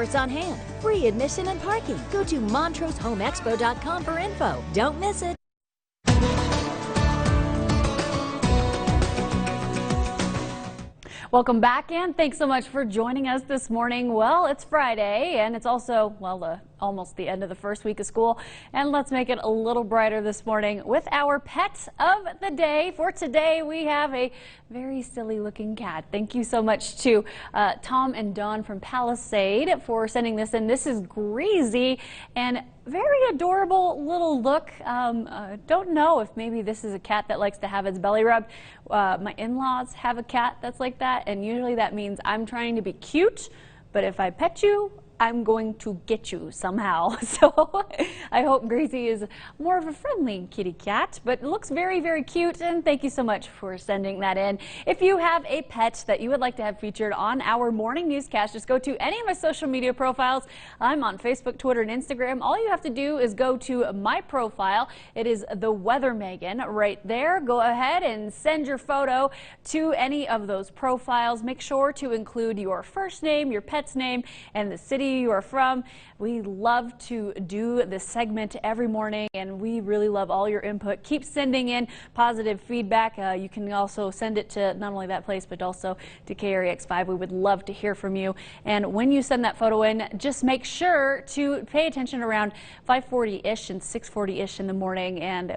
It's on hand. Free admission and parking. Go to MontroseHomeExpo.com for info. Don't miss it. Welcome back, and thanks so much for joining us this morning. Well, it's Friday, and it's also, well, almost the end of the first week of school, and let's make it a little brighter this morning with our pet of the day. For today, we have a very silly looking cat. Thank you so much to Tom and Dawn from Palisade for sending this in. This is Greasy, and very adorable little look. Don't know if maybe this is a cat that likes to have its belly rubbed. My in-laws have a cat that's like that, and usually that means I'm trying to be cute, but if I pet you, I'm going to get you somehow. So I hope Greasy is more of a friendly kitty cat, but it looks very, very cute, and thank you so much for sending that in. If you have a pet that you would like to have featured on our morning newscast, just go to any of my social media profiles. I'm on Facebook, Twitter, and Instagram. All you have to do is go to my profile. It is the Weather Megan right there. Go ahead and send your photo to any of those profiles. Make sure to include your first name, your pet's name, and the city you are from. We love to do this segment every morning, and we really love all your input. Keep sending in positive feedback. You can also send it to not only that place, but also to KREX5. We would love to hear from you. And when you send that photo in, just make sure to pay attention around 5:40-ish and 6:40-ish in the morning, and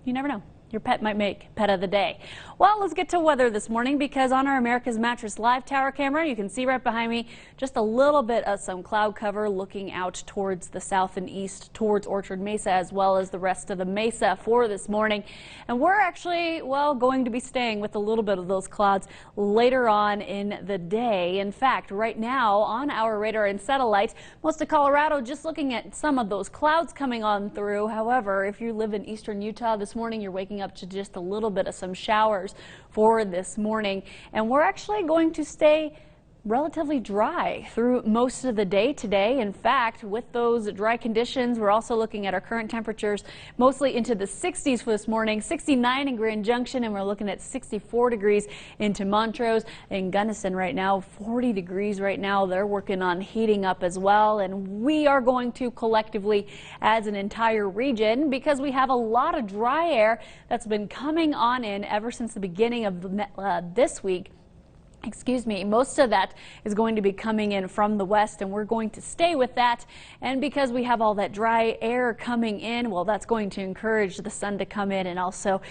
you never know. Your pet might make pet of the day. Well, let's get to weather this morning, because on our America's Mattress live tower camera, you can see right behind me just a little bit of some cloud cover looking out towards the south and east, towards Orchard Mesa, as well as the rest of the Mesa for this morning. And we're actually, well, going to be staying with a little bit of those clouds later on in the day. In fact, right now on our radar and satellite, most of Colorado just looking at some of those clouds coming on through. However, if you live in eastern Utah this morning, you're waking up to just a little bit of some showers for this morning, and we're actually going to stay relatively dry through most of the day today. In fact, with those dry conditions, we're also looking at our current temperatures mostly into the 60s for this morning. 69 in Grand Junction, and we're looking at 64 degrees into Montrose and Gunnison right now. 40 degrees right now. They're working on heating up as well, and we are going to collectively, as an entire region, because we have a lot of dry air that's been coming on in ever since the beginning of this week. Excuse me, most of that is going to be coming in from the west, and we're going to stay with that. And because we have all that dry air coming in, well, that's going to encourage the sun to come in and also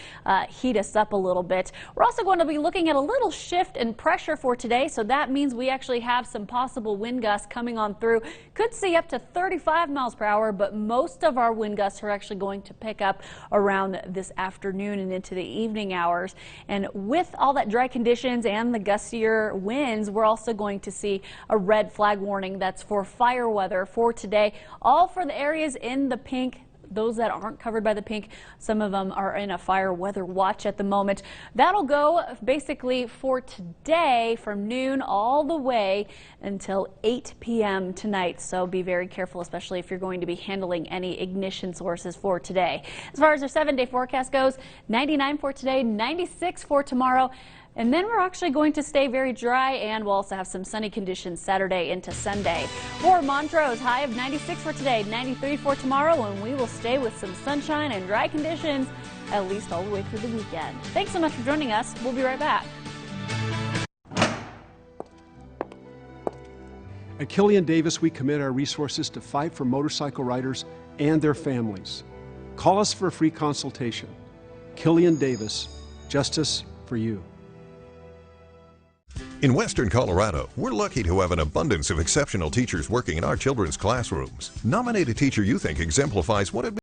heat us up a little bit. We're also going to be looking at a little shift in pressure for today, so that means we actually have some possible wind gusts coming on through. Could see up to 35 miles per hour, but most of our wind gusts are actually going to pick up around this afternoon and into the evening hours. And with all that dry conditions and the gusty winds, we're also going to see a red flag warning that's for fire weather for today, all for the areas in the pink. Those that aren't covered by the pink, some of them are in a fire weather watch at the moment. That'll go basically for today from noon all the way until 8 p.m. tonight. So be very careful, especially if you're going to be handling any ignition sources for today. As far as our 7-day forecast goes, 99 for today, 96 for tomorrow. And then we're actually going to stay very dry, and we'll also have some sunny conditions Saturday into Sunday. For Montrose, high of 96 for today, 93 for tomorrow, and we will stay with some sunshine and dry conditions at least all the way through the weekend. Thanks so much for joining us. We'll be right back. At Killian Davis, we commit our resources to fight for motorcycle riders and their families. Call us for a free consultation. Killian Davis, justice for you. In Western Colorado, we're lucky to have an abundance of exceptional teachers working in our children's classrooms. Nominate a teacher you think exemplifies what it